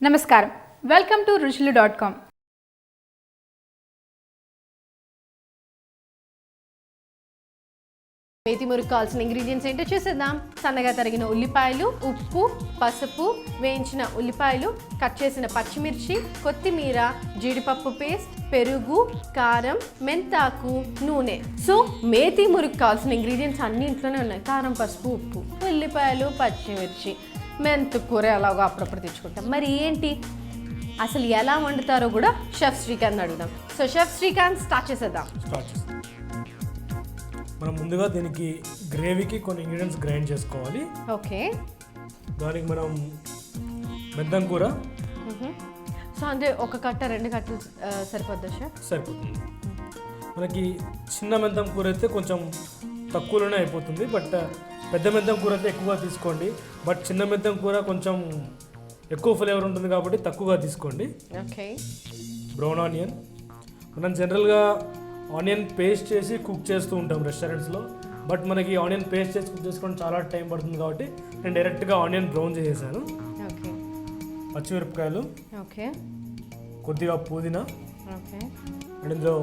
నమస్కారం, welcome to ruchilu.com. Methi murukku కావాల్సిన ingredients ఏంటో చూసేద్దాం. సన్నగా తరిగిన ఉల్లిపాయలు, ఉప్పు, పసుపు, వేయించిన ఉల్లిపాయలు, కట్ చేసిన పచ్చిమిర్చి, కొత్తిమీర, జీడిపప్పు పేస్ట్, పెరుగు, కారం, మెంతాకు, నూనె. సో మేతి మురుకు కావాల్సిన ఇంగ్రీడియంట్స్ అన్ని ఇంట్లోనే ఉన్నాయి. కారం, పసుపు, ఉప్పు, ఉల్లిపాయలు, పచ్చిమిర్చి, మెంతుకూర ఎలాగో అప్పుడప్పుడు తెచ్చుకుంటాం. మరి ఏంటి అసలు ఎలా వండుతారో కూడా షెఫ్ శ్రీకాంత్ అడుగుదాం. సో షెఫ్ శ్రీకాంత్ స్టార్ట్ చేసేద్దాం. మనం ముందుగా దీనికి గ్రేవీకి కొన్ని ఇంగ్రీడియంట్స్ గ్రైండ్ చేసుకోవాలి. ఓకే, దానికి మనం మెంతం కూర. సో అంటే ఒక కట్ట రెండు కట్టలు సరిపోద్దా షెఫ్? సరిపోతుంది. మనకి చిన్న మెంతం కూర అయితే కొంచెం తక్కువలోనే అయిపోతుంది, బట్ పెద్ద మెంతం కూర అయితే ఎక్కువగా తీసుకోండి. బట్ చిన్న మెంతం కూర కొంచెం ఎక్కువ ఫ్లేవర్ ఉంటుంది కాబట్టి తక్కువగా తీసుకోండి. Okay, brown onion. మనం జనరల్గా ఆనియన్ పేస్ట్ చేసి కుక్ చేస్తూ ఉంటాం రెస్టారెంట్స్లో, బట్ మనకి ఆనియన్ పేస్ట్ చేసి కుక్ చేసుకోవడం చాలా టైం పడుతుంది కాబట్టి నేను డైరెక్ట్గా ఆనియన్ బ్రౌన్ చేసేసాను. ఓకే, పచ్చిమిరపకాయలు, ఓకే, కొద్దిగా పుదీనా, ఓకే, అండ్ ఇందులో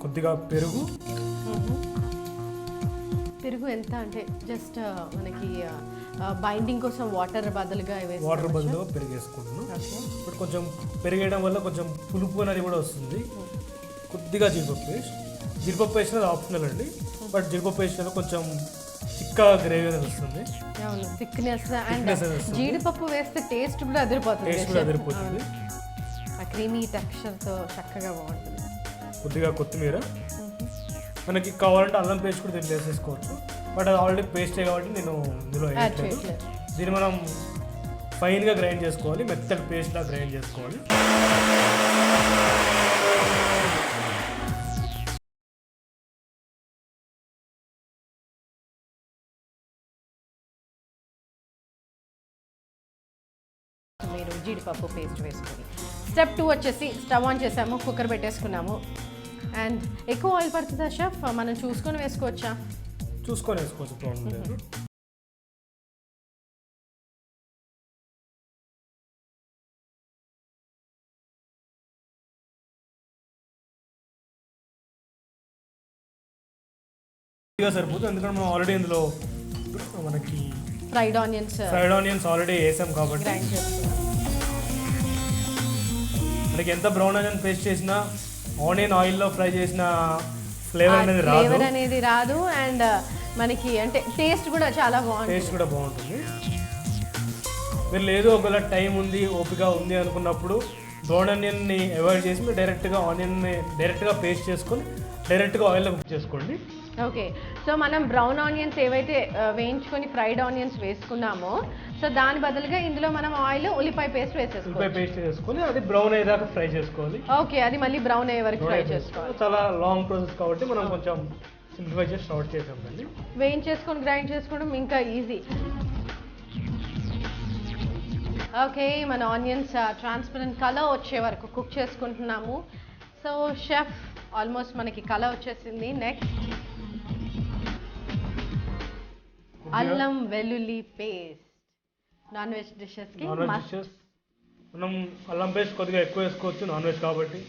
కొద్దిగా పెరుగు. పెరుగు ఎంత అంటే జస్ట్ మనకి బైండింగ్ కోసం వాటర్ బదులుగా పెరుగు వేసుకుంటున్నాను. ఓకే, బట్ కొంచెం పెరిగేయడం వల్ల కొంచెం పులుపు అనేది కూడా వస్తుంది. కొద్దిగా జీడిపప్పు పేస్ట్ అది ఆప్షనల్ అండి, బట్ జీడిపప్పు పేస్ట్ కొంచెం చిక్క గ్రేవీ అనేది వస్తుంది. అవును, థిక్నెస్ అండ్ జీడిపప్పు వేస్తే టేస్ట్ కూడా అదిరిపోతుంది. ఆ క్రీమీ టెక్స్చర్తో చక్కగా బాగుంటుంది. కొద్దిగా కొత్తిమీర. మనకి కావాలంటే అల్లం పేస్ట్ కూడా దీంట్లో వేసేసుకోవచ్చు, బట్ అది ఆల్రెడీ పేస్టే కాబట్టి నేను ఇందులో వేయట్లేదు. దీన్ని మనం ఫైన్గా గ్రైండ్ చేసుకోవాలి, మెత్తటి పేస్ట్లా గ్రైండ్ చేసుకోవాలి. మీరు జీడిపప్పు పేస్ట్ వేసుకొని స్టెప్ 2 వచ్చేసి స్టవ్ ఆన్ చేసాము, కుక్కర్ పెట్టేసుకున్నాము. అండ్ ఎక్కువ ఆయిల్ పడుతుందా షెఫ్? మనం చూసుకొని వేసుకోవచ్చా? చూసుకొని వేసుకోవచ్చు, ప్రాబ్లం లేదు. సరిపోతుంది, ఎందుకంటే మనం ఆల్రెడీ ఇందులో మనకి ఫ్రైడ్ ఆనియన్స్ ఆల్రెడీ వేసాం కాబట్టి మనకి ఎంత బ్రౌన్ ఆనియన్ పేస్ట్ చేసినా ఆనియన్ ఆయిల్లో ఫ్రై చేసిన ఫ్లేవర్ అనేది రాదు. అండ్ మనకి అంటే టేస్ట్ కూడా చాలా బాగుంటుంది. మీరు లేదు ఒకవేళ టైం ఉంది, ఓపిక ఉంది అనుకున్నప్పుడు బ్రౌన్ ఆనియన్ని అవాయిడ్ చేసి మీరు డైరెక్ట్గా పేస్ట్ చేసుకొని డైరెక్ట్గా ఆయిల్లో కుక్ చేసుకోండి. ఓకే, సో మనం బ్రౌన్ ఆనియన్స్ ఏవైతే వేయించుకొని ఫ్రైడ్ ఆనియన్స్ వేసుకున్నామో, సో దాని బదులుగా ఇందులో మనం ఆయిల్ ఉల్లిపాయ పేస్ట్ వేసుకొని అది బ్రౌన్ అయ్యేదాకా ఫ్రై చేసుకోవాలి. ఓకే, అది మళ్ళీ బ్రౌన్ అయ్యే వరకు ఫ్రై చేసుకోవాలి. చాలా లాంగ్ ప్రాసెస్ కాబట్టి మనం కొంచెం సింప్లిఫై చేసి స్టార్ట్ చేసాం. వేయించేసుకొని గ్రైండ్ చేసుకోవడం ఇంకా ఈజీ. ఓకే, మన ఆనియన్స్ ట్రాన్స్పరెంట్ కలర్ వచ్చే వరకు కుక్ చేసుకుంటున్నాము. సో షెఫ్ ఆల్మోస్ట్ మనకి కలర్ వచ్చేసింది. నెక్స్ట్ అల్లం వెల్లుల్లి పేస్ట్. నాన్ వెజ్ డిషెస్కి మనం అల్లం పేస్ట్ కొద్దిగా ఎక్కువ వేసుకోవచ్చు, నాన్ వెజ్ కాబట్టి.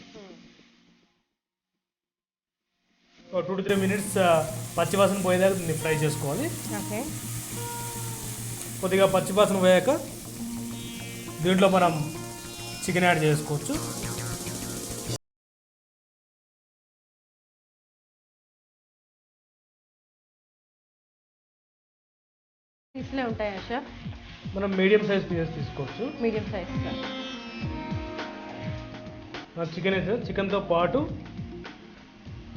2 to 3 minutes పచ్చివాసన పోయేదాకా దీన్ని ఫ్రై చేసుకోవాలి. ఓకే, కొద్దిగా పచ్చివాసన పోయాక దీంట్లో మనం చికెన్ యాడ్ చేసుకోవచ్చు. పీస్లే ఉంటాయా షెఫ్? మనం మీడియం సైజ్ పీసెస్ తీసుకోవచ్చు. మీడియం సైజ్ చికెన్ అయితే చికెన్తో పాటు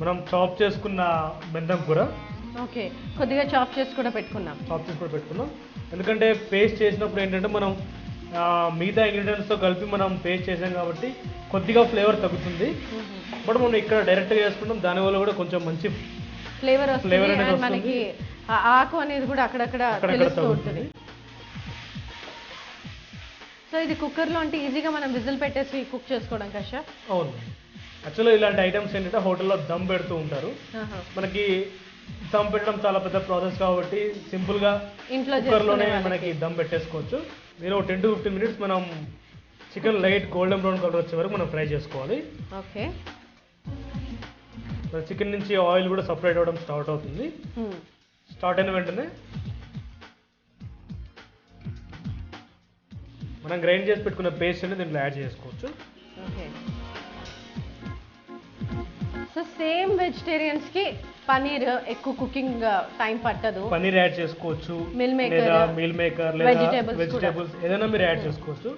మనం చాప్ చేసుకున్న మెంతం కూర. ఓకే, కొద్దిగా చాప్ చేసి కూడా పెట్టుకున్నాం. ఎందుకంటే పేస్ట్ చేసినప్పుడు ఏంటంటే మనం మిగతా ఇంగ్రీడియంట్స్తో కలిపి మనం పేస్ట్ చేసాం కాబట్టి కొద్దిగా ఫ్లేవర్ తగ్గుతుంది. బట్ మనం ఇక్కడ డైరెక్ట్గా చేసుకుంటాం, దానివల్ల కూడా కొంచెం మంచి ఫ్లేవర్ వస్తుంది. మనకి ఆకు అనేది కూడా అక్కడక్కడ తెలుస్తూ ఉంటుంది. సో ఇది కుక్కర్లో అంటే ఈజీగా మనం విజిల్ పెట్టేసి కుక్ చేసుకోవడం కదా? అవును, యాక్చువల్గా ఇలాంటి ఐటమ్స్ ఏంటంటే హోటల్లో దమ్ పెడుతూ ఉంటారు. మనకి దమ్ పెట్టడం చాలా పెద్ద ప్రాసెస్ కాబట్టి సింపుల్గా కుక్కర్లోనే మనకి దమ్ పెట్టేసుకోవచ్చు. మీరు 10 to 15 minutes మనం chicken light golden brown colour వచ్చే వరకు మనం ఫ్రై చేసుకోవాలి. ఓకే. మన చికెన్ నుంచి ఆయిల్ కూడా సపరేట్ అవ్వడం స్టార్ట్ అవుతుంది. స్టార్ట్ అయిన వెంటనే మనం గ్రైండ్ చేసి పెట్టుకున్న పేస్ట్ అనేది దీంట్లో యాడ్ చేసుకోవచ్చు. ఓకే. సో సేమ్ వెజిటేరియన్స్కి పనీర్ ఎక్కువ కుకింగ్ టైం పట్టదు. పనీర్ యాడ్ చేసుకోవచ్చు, మిల్ మేకర్ లేదా వెజిటేబుల్స్ ఏదైనా మీరు యాడ్ చేసుకోవచ్చు.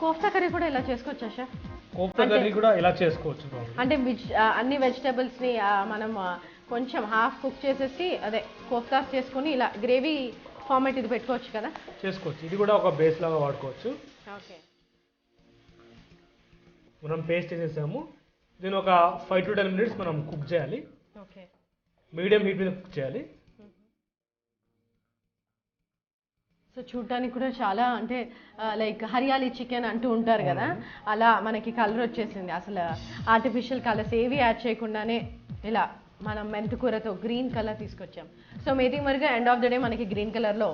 కోఫ్తా కర్రీ కూడా ఇలా చేసుకోవచ్చా షెఫ్? కోఫ్తా కర్రీ కూడా ఇలా చేసుకోవచ్చు. అంటే అన్ని వెజిటేబుల్స్ని మనం కొంచెం హాఫ్ కుక్ చేసేసి అదే కోఫ్తాస్ చేసుకొని ఇలా గ్రేవీ ఫార్మాట్ ఇది పెట్టుకోవచ్చు కదా? చేసుకోవచ్చు. ఇది కూడా ఒక బేస్ లాగా వాడుకోవచ్చు. ఓకే. మనం పేస్ట్ చేసేసాము. దీని ఒక 5 to 10 minutes మనం కుక్ చేయాలి. ఓకే. మీడియం హీట్ మీద కుక్ చేయాలి. సో చూడటానికి కూడా చాలా అంటే లైక్ హరియాలీ చికెన్ అంటూ ఉంటారు కదా, అలా మనకి కలర్ వచ్చేసింది. అసలు ఆర్టిఫిషియల్ కలర్స్ ఏవి యాడ్ చేయకుండానే ఇలా మనం మెంతికూరతో గ్రీన్ కలర్ తీసుకొచ్చాం. సో మేతి మరిగా ఎండ్ ఆఫ్ ద డే మనకి గ్రీన్ కలర్లో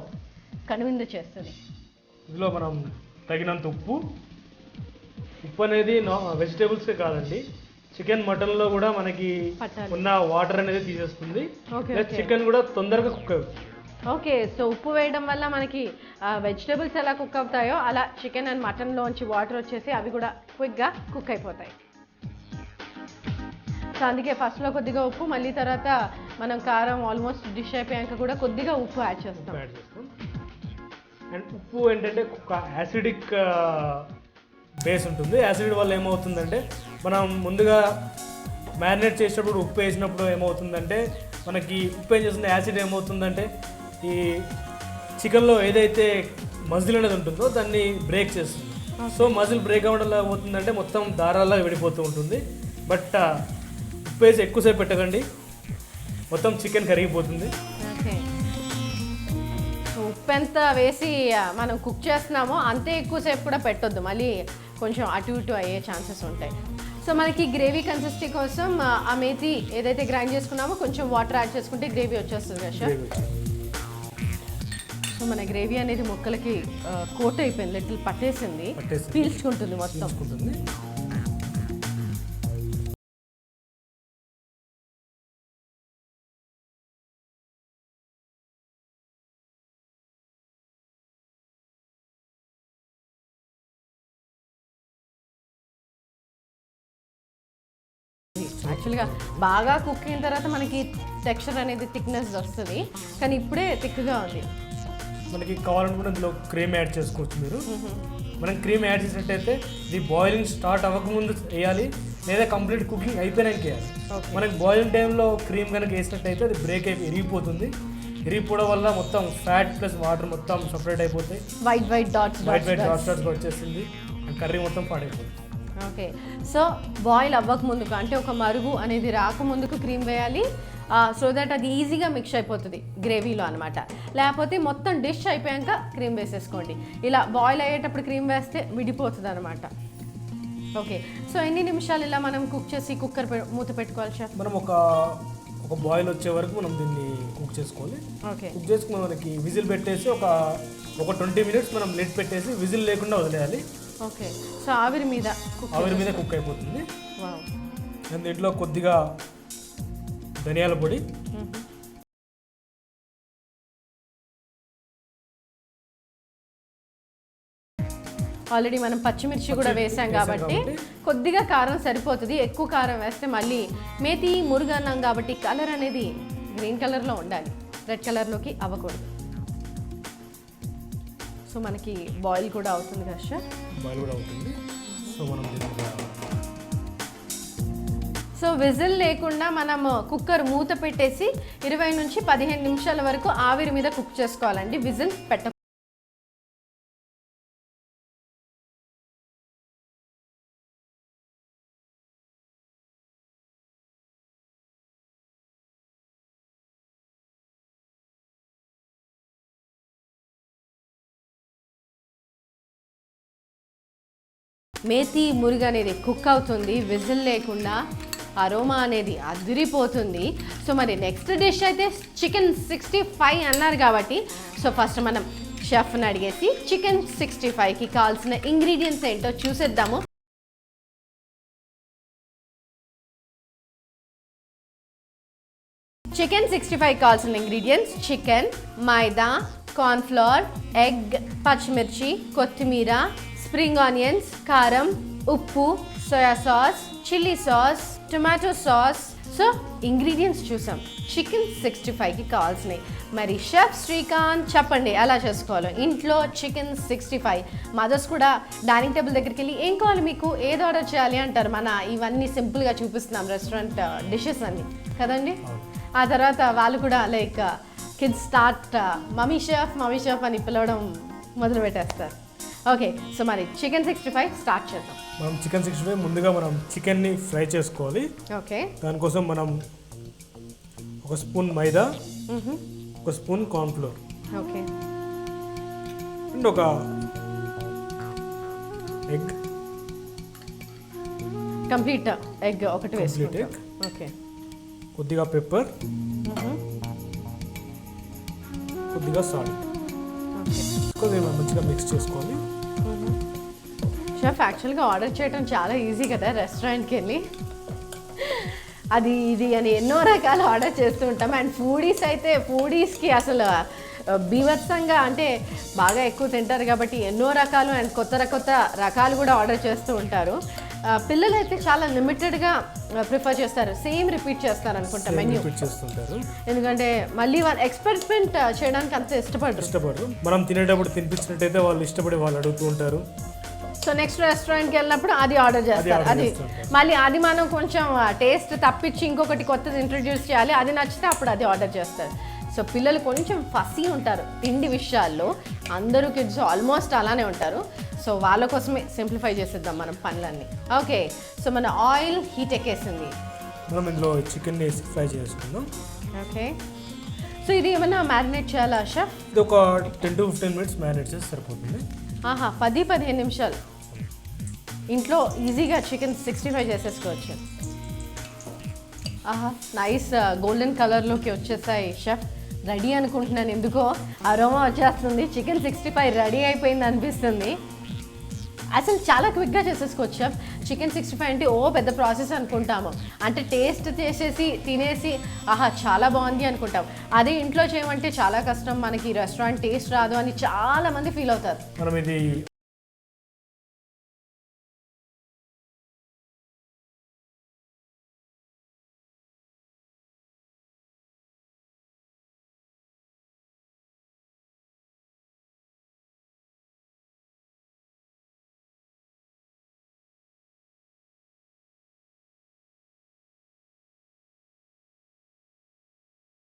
కనువిందు చేస్తుంది. ఇందులో మనం తగినంత ఉప్పు అనేది వెజిటేబుల్స్కే కాదండి, చికెన్ మటన్లో కూడా మనకి ఉన్న వాటర్ అనేది తీసేస్తుంది. చికెన్ కూడా తొందరగా కుక్ అవుతుంది. ఓకే. సో ఉప్పు వేయడం వల్ల మనకి వెజిటేబుల్స్ ఎలా కుక్ అవుతాయో అలా చికెన్ అండ్ మటన్లోంచి వాటర్ వచ్చేసి అవి కూడా క్విక్గా కుక్ అయిపోతాయి. సో అందుకే ఫస్ట్లో కొద్దిగా ఉప్పు, మళ్ళీ తర్వాత మనం కారం ఆల్మోస్ట్ డిష్ అయిపోయాక కూడా కొద్దిగా ఉప్పు యాడ్ చేస్తాం. అండ్ ఉప్పు ఏంటంటే ఒక యాసిడిక్ బేస్ ఉంటుంది. యాసిడ్ వల్ల ఏమవుతుందంటే మనం ముందుగా మ్యారినేట్ చేసేటప్పుడు ఉప్పు వేసినప్పుడు ఏమవుతుందంటే మనకి ఉప్పు ఏం చేస్తుంది, యాసిడ్ ఏమవుతుందంటే ఈ చికెన్లో ఏదైతే మజిల్ అనేది ఉంటుందో దాన్ని బ్రేక్ చేస్తుంది. సో మజిల్ బ్రేక్ అవ్వడం వల్ల ఏమవుతుందంటే మొత్తం దారాల్లో విడిపోతూ ఉంటుంది. బట్ ఉప్పు వేసి ఎక్కువసేపు పెట్టకండి, మొత్తం చికెన్ కరిగిపోతుంది. ఓకే. ఉప్పు ఎంత వేసి మనం కుక్ చేస్తున్నామో అంతే ఎక్కువసేపు కూడా పెట్టొద్దు, మళ్ళీ కొంచెం అటు ఇటు అయ్యే ఛాన్సెస్ ఉంటాయి. సో మనకి గ్రేవీ కన్సిస్టెన్సీ కోసం ఆ మేతి ఏదైతే గ్రైండ్ చేసుకున్నామో కొంచెం వాటర్ యాడ్ చేసుకుంటే గ్రేవీ వచ్చేస్తుంది కదా షెఫ్? సో మన గ్రేవీ అనేది ముక్కలకి కోట్ అయిపోయింది, లిటిల్ పట్టేసింది, పీల్చుకుంటుంది మొత్తం. యాక్చువల్గా బాగా కుక్ అయిన తర్వాత మనకి టెక్స్చర్ అనేది థిక్నెస్ వస్తుంది, కానీ ఇప్పుడే థిక్గా ఉంది. మనకి కావాలనుకుంటే ఇందులో క్రీమ్ యాడ్ చేసుకోవచ్చు మీరు. మనం క్రీమ్ యాడ్ చేసినట్టయితే ఇది బాయిలింగ్ స్టార్ట్ అవ్వకముందు వేయాలి, లేదా కంప్లీట్ కుకింగ్ అయిపోయినాక వేయాలి. మనకి బాయిలింగ్ టైంలో క్రీమ్ కనుక వేసినట్టయితే అది బ్రేక్ అయిపోయి విరిగిపోతుంది. విరిగిపోవడం వల్ల మొత్తం ఫ్యాట్ ప్లస్ వాటర్ మొత్తం సపరేట్ అయిపోతాయి, వైట్ డాట్స్ వచ్చేస్తుంది, కర్రీ మొత్తం పాడైపోతుంది. ఓకే. సో బాయిల్ అవ్వక ముందుకు అంటే ఒక మరుగు అనేది రాకముందుకు క్రీమ్ వేయాలి, సో దట్ అది ఈజీగా మిక్స్ అయిపోతుంది గ్రేవీలో అనమాట. లేకపోతే మొత్తం డిష్ అయిపోయాక క్రీమ్ వేసేసుకోండి. ఇలా బాయిల్ అయ్యేటప్పుడు క్రీమ్ వేస్తే విడిపోతుంది అనమాట. ఓకే. సో ఎన్ని నిమిషాలు ఇలా మనం కుక్ చేసి కుక్కర్ మూత పెట్టుకోవాలి షెఫ్? మనం ఒక బాయిల్ వచ్చే వరకు మనం దీన్ని కుక్ చేసుకోవాలి. ఓకే. కుక్ చేసుకుని మనకి విజిల్ పెట్టేసి ఒక 20 minutes మనం లిడ్ పెట్టేసి విజిల్ లేకుండా వదిలేయాలి. ఓకే. సో ఆవిరి మీద కుక్ అయిపోతుంది. అండ్ దీంట్లో కొద్దిగా ధనియాల పొడి, ఆల్రెడీ మనం పచ్చిమిర్చి కూడా వేసాం కాబట్టి కొద్దిగా కారం సరిపోతుంది. ఎక్కువ కారం వేస్తే మళ్ళీ మేతి మురుగన్నం కాబట్టి కలర్ అనేది గ్రీన్ కలర్లో ఉండాలి, రెడ్ కలర్లోకి అవ్వకూడదు. సో మనకి బాయిల్ కూడా అవుతుంది కదా సార్? బాయిల్ కూడా అవుతుంది. సో మనం విజిల్ లేకుండా మనం కుక్కర్ మూత పెట్టేసి 20 నుంచి 15 నిమిషాల వరకు ఆవిరి మీద కుక్ చేసుకోవాలండి, విజిల్ పెట్ట. మేతి మురుగు అనేది కుక్ అవుతుంది విజిల్ లేకుండా, అరోమా అనేది అదిరిపోతుంది. సో మరి నెక్స్ట్ డిష్ అయితే చికెన్ 65 అన్నారు కాబట్టి సో ఫస్ట్ మనం షెఫ్ని అడిగేసి చికెన్ 65కి కావాల్సిన ఇంగ్రీడియంట్స్ ఏంటో చూసేద్దాము. చికెన్ 65 కావాల్సిన ఇంగ్రీడియంట్స్ చికెన్, మైదా, కార్న్ఫ్లోర్, ఎగ్, పచ్చిమిర్చి, కొత్తిమీర, స్ప్రింగ్ ఆనియన్స్, కారం, ఉప్పు, soya sauce, chilli sauce, tomato sauce. So ingredients చూసాం. చికెన్ 65కి కావాల్సినవి. మరి షెఫ్ శ్రీకాంత్ చెప్పండి ఎలా చేసుకోవాలో. ఇంట్లో చికెన్ 65 మదర్స్ కూడా డైనింగ్ టేబుల్ దగ్గరికి వెళ్ళి ఏం కావాలి మీకు, ఏది ఆర్డర్ చేయాలి అంటారు. మన ఇవన్నీ సింపుల్గా చూపిస్తున్నాం రెస్టారెంట్ డిషెస్ అన్ని కదండి. ఆ తర్వాత వాళ్ళు కూడా like kids start mummy chef అని పిలవడం మొదలు పెట్టేస్తారు. ఓకే, సో మరి చికెన్ 65 స్టార్ట్ చేద్దాం. మనం చికెన్ 65 ముందుగా మనం చికెన్ని ఫ్రై చేసుకోవాలి. ఓకే, దానికోసం మనం ఒక స్పూన్ మైదా, ఒక స్పూన్ కార్న్ఫ్లోర్, ఓకే, అండ్ ఒక ఎగ్, కంప్లీట్ ఎగ్ ఒకటి వేసుకుంటాం. ఓకే, కొద్దిగా పెప్పర్, కొద్దిగా సాల్ట్, కొద్దిగా మంచిగా మిక్స్ చేసుకోవాలి. షెఫ్ యాక్చువల్గా ఆర్డర్ చేయడం చాలా ఈజీ కదా రెస్టారెంట్కి వెళ్ళి, అది ఇది అని ఎన్నో రకాలు ఆర్డర్ చేస్తూ ఉంటాం. అండ్ ఫూడీస్కి అసలు బీభత్సంగా అంటే బాగా ఎక్కువ తింటారు కాబట్టి ఎన్నో రకాలు అండ్ కొత్త రకాలు కూడా ఆర్డర్ చేస్తూ ఉంటారు. పిల్లలు అయితే చాలా లిమిటెడ్గా ప్రిఫర్ చేస్తారు, సేమ్ రిపీట్ చేస్తారు అనుకుంటా మెన్యూ. ఎందుకంటే మళ్ళీ వాళ్ళు ఎక్స్పెరిమెంట్ చేయడానికి అంత ఇష్టపడరు. మనం తినేటప్పుడు తినిపించినట్టయితే వాళ్ళు ఇష్టపడి వాళ్ళు అడుగుతూ ఉంటారు. సో నెక్స్ట్ రెస్టారెంట్కి వెళ్ళినప్పుడు అది ఆర్డర్ చేస్తారు. మళ్ళీ అది మనం కొంచెం టేస్ట్ తప్పించి ఇంకొకటి కొత్తది ఇంట్రడ్యూస్ చేయాలి, అది నచ్చితే అప్పుడు అది ఆర్డర్ చేస్తారు. సో పిల్లలు కొంచెం ఫసీ ఉంటారు తిండి విషయాల్లో. అందరూ కిడ్స్ ఆల్మోస్ట్ అలానే ఉంటారు. సో వాళ్ళ కోసమే సింప్లిఫై చేసేద్దాం మనం పనులన్నీ. ఓకే, సో మన ఆయిల్ హీట్ ఎక్కేసింది. మనం ఇందులో చికెన్ వేసి ఫ్రై చేసుకుందాం. ఓకే, సో ఇది ఏమన్నా మ్యారినేట్ చేయాలా షెఫ్? ఇది ఒక 10 to 15 minutes మ్యారినేట్ చేస్తే సరిపోతుంది. 10-15 నిమిషాలు ఇంట్లో ఈజీగా చికెన్ 65 చేసేసుకోవచ్చు. నైస్ గోల్డెన్ కలర్లోకి వచ్చేసాయి షెఫ్. రెడీ అనుకుంటున్నాను, ఎందుకో అరోమా వచ్చేస్తుంది. చికెన్ 65 రెడీ అయిపోయింది అనిపిస్తుంది. అసలు చాలా క్విక్గా చేసేసుకోవచ్చు షెఫ్. చికెన్ 65 అంటే పెద్ద ప్రాసెస్ అనుకుంటాము, అంటే టేస్ట్ చేసేసి తినేసి చాలా బాగుంది అనుకుంటాం. అదే ఇంట్లో చేయమంటే చాలా కష్టం, మనకి రెస్టారెంట్ టేస్ట్ రాదు అని చాలా మంది ఫీల్ అవుతారు. మనం ఇది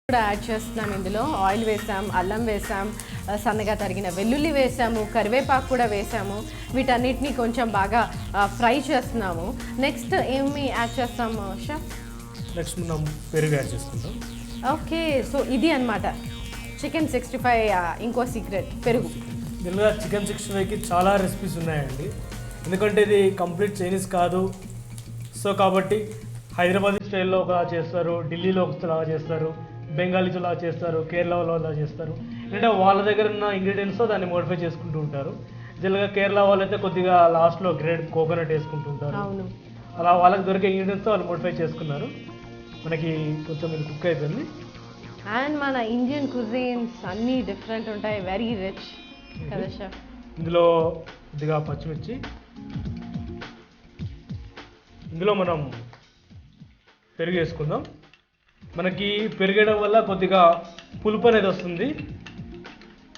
కూడా యాడ్ చేస్తున్నాం. ఇందులో ఆయిల్ వేసాం, అల్లం వేసాం, సన్నగా తరిగిన వెల్లుల్లి వేసాము, కరివేపాకు కూడా వేసాము. వీటన్నిటిని కొంచెం బాగా ఫ్రై చేస్తున్నాము. నెక్స్ట్ ఏమి యాడ్ చేస్తాము షెఫ్? నెక్స్ట్ మనం పెరుగు యాడ్ చేసుకుంటాం. ఓకే, సో ఇది అన్నమాట చికెన్ 65 ఇంకో సీక్రెట్, పెరుగు. దీనిలో చికెన్ 65కి చాలా రెసిపీస్ ఉన్నాయండి, ఎందుకంటే ఇది కంప్లీట్ చైనీస్ కాదు. సో కాబట్టి హైదరాబాదీ స్టైల్లో ఒకలా చేస్తారు, ఢిల్లీలో ఒకలా చేస్తారు, బెంగాలీలో అలా చేస్తారు, కేరళలో అలా చేస్తారు. అంటే వాళ్ళ దగ్గర ఉన్న ఇంగ్రీడియంట్స్తో దాన్ని మోడిఫై చేసుకుంటూ ఉంటారు. జనరల్గా కేరళ వాళ్ళైతే కొద్దిగా లాస్ట్లో గ్రేడ్ కోకోనట్ వేసుకుంటూ ఉంటారు. అలా వాళ్ళకి దొరికే ఇంగ్రీడియంట్స్తో వాళ్ళు మోడిఫై చేసుకున్నారు. మనకి కొంచెం ఇది కుక్ అయిపోయింది. అండ్ మన ఇండియన్ కుజీన్స్ అన్నీ డిఫరెంట్ ఉంటాయి, వెరీ రిచ్ కదా షెఫ్. ఇందులో కొద్దిగా పచ్చిమిర్చి, ఇందులో మనం పెరుగు వేసుకుందాం. మనకి పెరగడం వల్ల కొద్దిగా పులుపు అనేది వస్తుంది,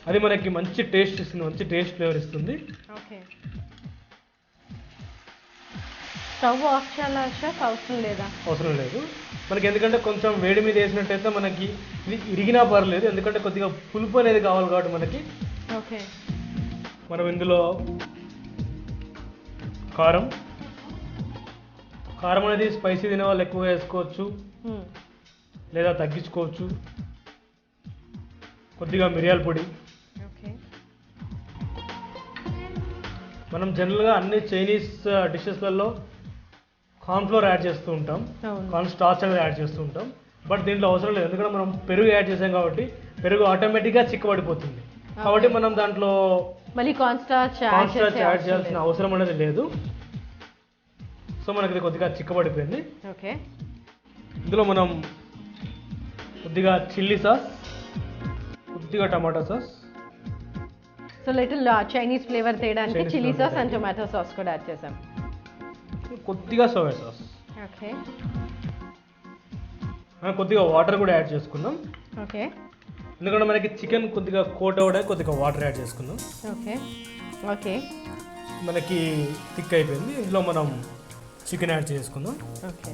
అది మనకి మంచి టేస్ట్ ఇస్తుంది, మంచి టేస్ట్ ఫ్లేవర్ ఇస్తుంది. ఓకే, స్టవ్ ఆఫ్ చేయాలా షెఫ్? అవసరం లేదా? అవసరం లేదు మనకి, ఎందుకంటే కొంచెం వేడి మీద వేసినట్టయితే మనకి ఇది ఇరిగినా పర్లేదు, ఎందుకంటే కొద్దిగా పులుపు అనేది కావాలి కాబట్టి మనకి. ఓకే, మనం ఇందులో కారం అనేది స్పైసీ తినే వాళ్ళు ఎక్కువగా వేసుకోవచ్చు, లేదా తగ్గించుకోవచ్చు. కొద్దిగా మిరియాల పొడి. మనం జనరల్గా అన్ని చైనీస్ డిషెస్లలో కార్న్ఫ్లోర్ యాడ్ చేస్తూ ఉంటాం, కార్న్ స్టార్చ్ అనేది యాడ్ చేస్తూ ఉంటాం. బట్ దీంట్లో అవసరం లేదు, ఎందుకంటే మనం పెరుగు యాడ్ చేసాం కాబట్టి పెరుగు ఆటోమేటిక్గా చిక్కబడిపోతుంది. కాబట్టి మనం దాంట్లో మళ్ళీ కార్న్ స్టార్చ్ యాడ్ చేయాల్సిన అవసరం అనేది లేదు. సో మనకి ఇది కొద్దిగా చిక్కబడిపోయింది. ఓకే, ఇందులో మనం కొద్దిగా చిల్లీ సాస్, కొద్దిగా tomato sauce, so little Chinese flavour తేయడానికి chilli sauce and tomato sauce కూడా యాడ్ చేసాం. కొద్దిగా సోయా సాస్, ఓకే కొద్దిగా వాటర్ కూడా యాడ్ చేసుకుందాం. ఓకే, ఎందుకంటే మనకి చికెన్ కొద్దిగా కోట్ అవ్వడానికి కొద్దిగా వాటర్ యాడ్ చేసుకుందాం. ఓకే ఓకే, మనకి థిక్ అయిపోయింది. ఇందులో మనం చికెన్ యాడ్ చేసుకుందాం. ఓకే,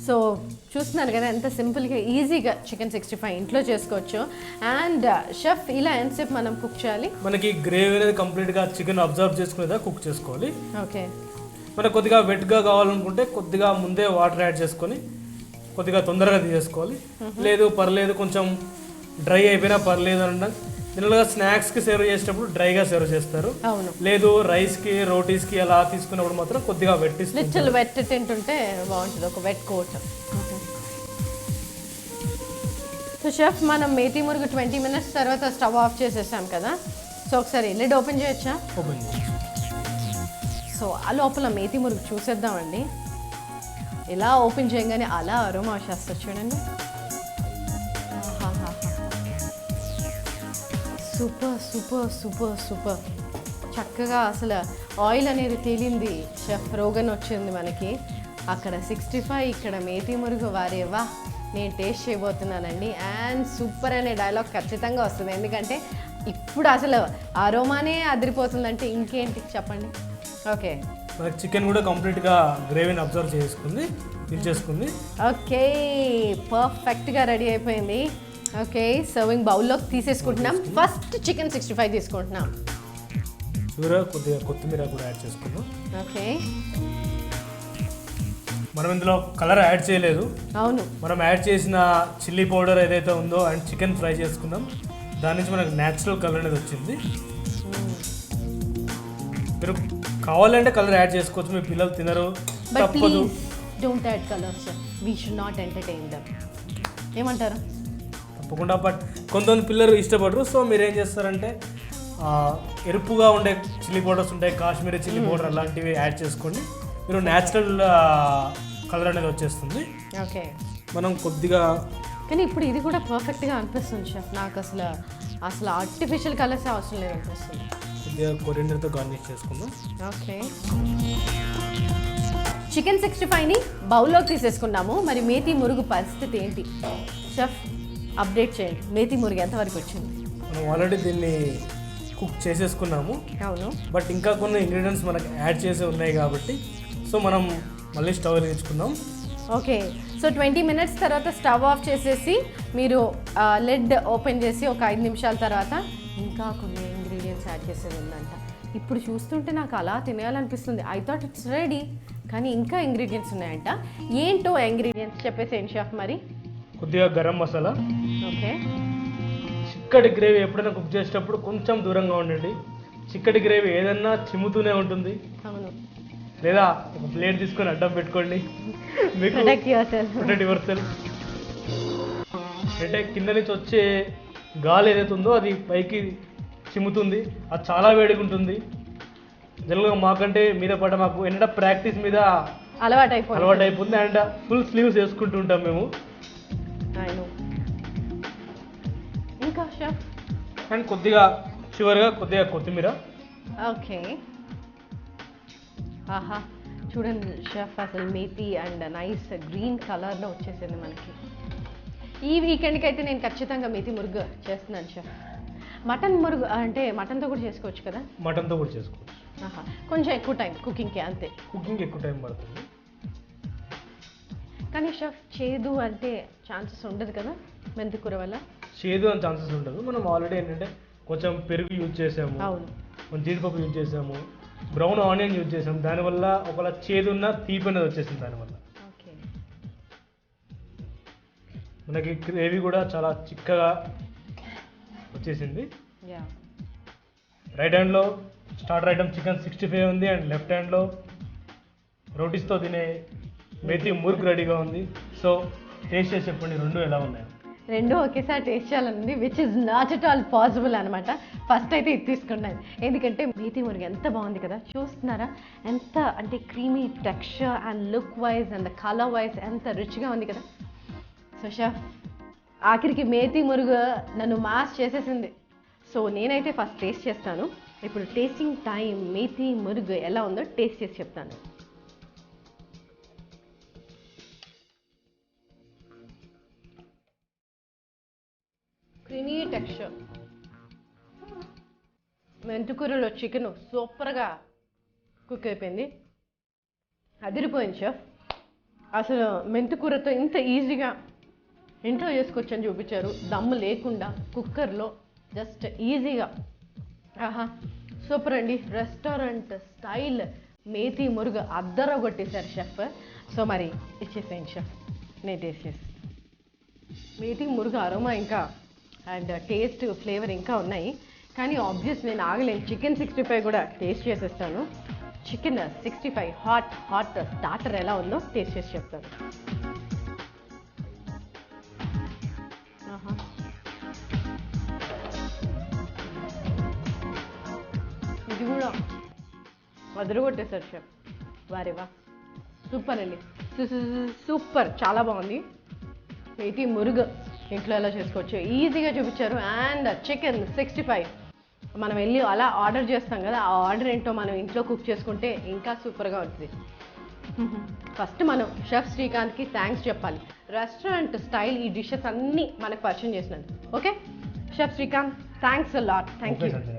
సో చూస్తున్నారు కదా ఎంత సింపుల్గా ఈజీగా చికెన్ 65 ఇంట్లో చేసుకోవచ్చు. అండ్ షెఫ్ ఇలా ఎంతసేపు మనం కుక్ చేయాలి? మనకి గ్రేవీ అనేది కంప్లీట్గా చికెన్ అబ్జర్వ్ చేసుకునేదా కుక్ చేసుకోవాలి. ఓకే, మనకు కొద్దిగా వెట్గా కావాలనుకుంటే కొద్దిగా ముందే వాటర్ యాడ్ చేసుకొని కొద్దిగా తొందరగా తీసేసుకోవాలి. లేదు పర్లేదు కొంచెం డ్రై అయిపోయినా పర్లేదు అంటే జనరల్గా స్నాక్స్కి సర్వ్ చేసేటప్పుడు డ్రైగా సర్వ్ చేస్తారు. అవును, లేదు రైస్కి రోటీస్కి అలా తీసుకున్నప్పుడు మాత్రం కొద్దిగా వెట్టిస్తుంది. లిటిల్ వెట్ తింటుంటే బాగుంటుంది, ఒక వెట్ కోట్. సో షెఫ్ మనం మేతి మురుగు 20 minutes తర్వాత స్టవ్ ఆఫ్ చేసేసాం కదా, సో ఒకసారి లిడ్ ఓపెన్ చేయొచ్చా? ఓపెన్ చేయండి. సో ఆ లోపల మేతి మురుగు చూసేద్దామండి. ఇలా ఓపెన్ చేయగానే అలా అరోమా వచ్చేస్తుంది చూడండి. సూపర్ సూపర్ సూపర్ సూపర్, చక్కగా అసలు ఆయిల్ అనేది తేలింది. షెఫ్ రోగన్ వచ్చింది మనకి, అక్కడ 65 ఇక్కడ మేతి మురుగు. వారేవా, నేను టేస్ట్ చేయబోతున్నానండి. అండ్ సూపర్ అనే డైలాగ్ ఖచ్చితంగా వస్తుంది, ఎందుకంటే ఇప్పుడు అసలు అరోమానే అదిరిపోతుందంటే ఇంకేంటి చెప్పండి. ఓకే, మనకి చికెన్ కూడా కంప్లీట్గా గ్రేవీని అబ్జర్వ్ చేసుకుంది, చేసుకుంది. ఓకే, పర్ఫెక్ట్గా రెడీ అయిపోయింది. ఓకే, సర్వింగ్ బౌల్లోకి తీసేసుకుంటున్నాం. ఫస్ట్ చికెన్ 65 తీసుకుంటున్నాం. కొద్దిగా కొత్తిమీర కూడా యాడ్ చేసుకుందాం. ఓకే, మనం ఇందులో కలర్ యాడ్ చేయలేదు. అవును, మనం యాడ్ చేసిన చిల్లీ పౌడర్ ఏదైతే ఉందో అండ్ చికెన్ ఫ్రై చేసుకున్నాం, దాని నుంచి మనకు న్యాచురల్ కలర్ అనేది వచ్చింది. మీరు కావాలంటే కలర్ యాడ్ చేసుకోవచ్చు, మీ పిల్లలు తినరు, బట్ తప్పదు. Please don't add colours, we should not entertain them. ఏమంటారు? తప్పకుండా, బట్ కొంతమంది పిల్లలు ఇష్టపడరు. సో మీరు ఏం చేస్తారంటే ఎరుపుగా ఉండే చిల్లీ పౌడర్స్ ఉంటాయి, కాశ్మీరీ చిల్లీ పౌడర్ అలాంటివి యాడ్ చేసుకోండి, మీరు న్యాచురల్ కలర్ అనేది వచ్చేస్తుంది. ఓకే, మనం కొద్దిగా కానీ ఇప్పుడు ఇది కూడా పర్ఫెక్ట్గా అనిపిస్తుంది షెఫ్ నాకు. అసలు ఆర్టిఫిషియల్ కలర్స్ అవసరం లేదు అనిపిస్తుంది. కొద్దిగా కొరియండర్తో గార్నిష్ చేసుకుందాం. ఓకే, చికెన్ 65ని బౌల్లోకి తీసేసుకున్నాము. మరి మేతి మురుగు పరిస్థితి ఏంటి షెఫ్? అప్డేట్ చేయండి, మేతి మురుగు ఎంతవరకు వచ్చింది? మనం ఆల్రెడీ దీన్ని కుక్ చేసేసుకున్నాము. అవును, బట్ ఇంకా కొన్ని ఇంగ్రీడియంట్స్ మనకు యాడ్ చేసి ఉన్నాయి కాబట్టి సో మనం మళ్ళీ స్టవ్ వెలిగించుకుందాం. ఓకే, సో 20 minutes తర్వాత స్టవ్ ఆఫ్ చేసేసి మీరు లిడ్ ఓపెన్ చేసి ఒక 5 నిమిషాల తర్వాత ఇంకా కొన్ని ఇంగ్రీడియంట్స్ యాడ్ చేసేది ఉందంట. ఇప్పుడు చూస్తుంటే నాకు అలా తినేయాలనిపిస్తుంది. ఐ థాట్ ఇట్స్ రెడీ, కానీ ఇంకా ఇంగ్రీడియంట్స్ ఉన్నాయంట. ఏంటో ఇంగ్రీడియంట్స్ చెప్పేసి ఏం షెఫ్ మరి? కొద్దిగా గరం మసాలా. ఓకే, చిక్కటి గ్రేవీ ఎప్పుడైనా కుక్ చేసేటప్పుడు కొంచెం దూరంగా ఉండండి. చిక్కటి గ్రేవీ ఏదన్నా చిమ్ముతూనే ఉంటుంది. అవును, లేదా ఒక ప్లేట్ తీసుకొని అడ్డం పెట్టుకోండి, మీకు ప్రొటెక్ట్ యువర్ సెల్ఫ్. అంటే కింద నుంచి వచ్చే గాలి ఏదైతే ఉందో అది పైకి చిమ్ముతుంది, అది చాలా వేడిగా ఉంటుంది. జనరల్గా మాకంటే మీద పడ్డ మాకు ఏంటంటే ప్రాక్టీస్ మీద అలవాటు అయిపోతుంది అండ్ ఫుల్ స్లీవ్స్ వేసుకుంటూ ఉంటాం మేము. ఇంకా షెఫ్ అండ్ కొద్దిగా చివరిగా కొద్దిగా కొత్తిమీర. ఓకే, ఆహా చూడండి షెఫ్, అసలు మేతి అండ్ నైస్ గ్రీన్ కలర్లో వచ్చేసింది మనకి. ఈ వీకెండ్కి అయితే నేను ఖచ్చితంగా మేతి మురుగు చేస్తున్నాను షెఫ్. మటన్ మురుగు అంటే మటన్తో కూడా చేసుకోవచ్చు కదా? మటన్తో కూడా చేసుకోవచ్చు. ఆహా, కొంచెం ఎక్కువ టైం కుకింగ్కి, అంతే. కుకింగ్కి ఎక్కువ టైం పడుతుంది. కానీ షెఫ్ చేదు అంటే ఛాన్సెస్ ఉండదు కదా మెంతి కూర వల్ల? చేదు అని ఛాన్సెస్ ఉండదు. మనం ఆల్రెడీ ఏంటంటే కొంచెం పెరుగు యూజ్ చేసాము, అవును, కొంచెం జీడిపప్పు యూజ్ చేసాము, బ్రౌన్ ఆనియన్ యూజ్ చేసాము. దానివల్ల ఒకవేళ చేదు ఉన్న తీపి అనేది వచ్చేసింది దానివల్ల. ఓకే, మనకి గ్రేవీ కూడా చాలా చిక్కగా వచ్చేసింది. రైట్ హ్యాండ్లో స్టార్టర్ ఐటమ్ చికెన్ 65 ఉంది అండ్ లెఫ్ట్ హ్యాండ్లో రోటీస్తో తినే మేతి మురుగు రెడీగా ఉంది. సో టేస్ట్ చేసి చెప్పండి, రెండు ఎలా ఉన్నాయి? రెండు ఒకేసారి టేస్ట్ చేయాలనుంది, which is not at all possible అనమాట. ఫస్ట్ అయితే ఇది తీసుకున్నాను, ఎందుకంటే మేతి మురుగు ఎంత బాగుంది కదా, చూస్తున్నారా ఎంత అంటే creamy texture and look wise and colour wise ఎంత రిచ్గా ఉంది కదా. సో షెఫ్ ఆఖరికి మేతి మురుగు నన్ను మాస్ చేసేసింది. సో నేనైతే ఫస్ట్ టేస్ట్ చేస్తాను. ఇప్పుడు టేస్టింగ్ టైం. మేతి మురుగు ఎలా ఉందో టేస్ట్ చేసి చెప్తాను. క్రీమీ టెక్స్చర్, మెంతికూరలో చికెన్ సూపర్గా కుక్ అయిపోయింది, అదిరిపోయింది షెఫ్. అసలు మెంతికూరతో ఇంత ఈజీగా ఇంట్లో చేసుకోవచ్చని చూపించారు, దమ్ము లేకుండా కుక్కర్లో జస్ట్ ఈజీగా. ఆహా సూపర్ అండి, రెస్టారెంట్ స్టైల్ మేతి మురుగు అద్దర కొట్టేశారు షెఫ్. సో మరి ఇచ్చేసేయండి షెఫ్, నేను టేస్ట్ చేసి. మేతి మురుగు అరోమా ఇంకా అండ్ టేస్ట్ ఫ్లేవర్ ఇంకా ఉన్నాయి, కానీ ఆబ్వియస్ నేను ఆగలేను. చికెన్ 65 కూడా టేస్ట్ చేసేస్తాను. చికెన్ 65 హాట్ స్టార్టర్ ఎలా ఉందో టేస్ట్ చేసి చెప్తాను. ఇది కూడా వదిలిగొట్టేశారు షెఫ్. వారేవా సూపర్ అండి, సూపర్, చాలా బాగుంది. మేతి మురుగు ఇంట్లో ఎలా చేసుకోవచ్చు ఈజీగా చూపించారు. అండ్ చికెన్ 65 మనం వెళ్ళి అలా ఆర్డర్ చేస్తాం కదా, ఆ ఆర్డర్ ఏంటో మనం ఇంట్లో కుక్ చేసుకుంటే ఇంకా సూపర్గా ఉంటుంది. ఫస్ట్ మనం షెఫ్ శ్రీకాంత్కి థ్యాంక్స్ చెప్పాలి, రెస్టారెంట్ స్టైల్ ఈ డిషెస్ అన్నీ మనకు పరిచయం చేసినందుకు. Okay chef Srikanth, thanks a lot. Thank you.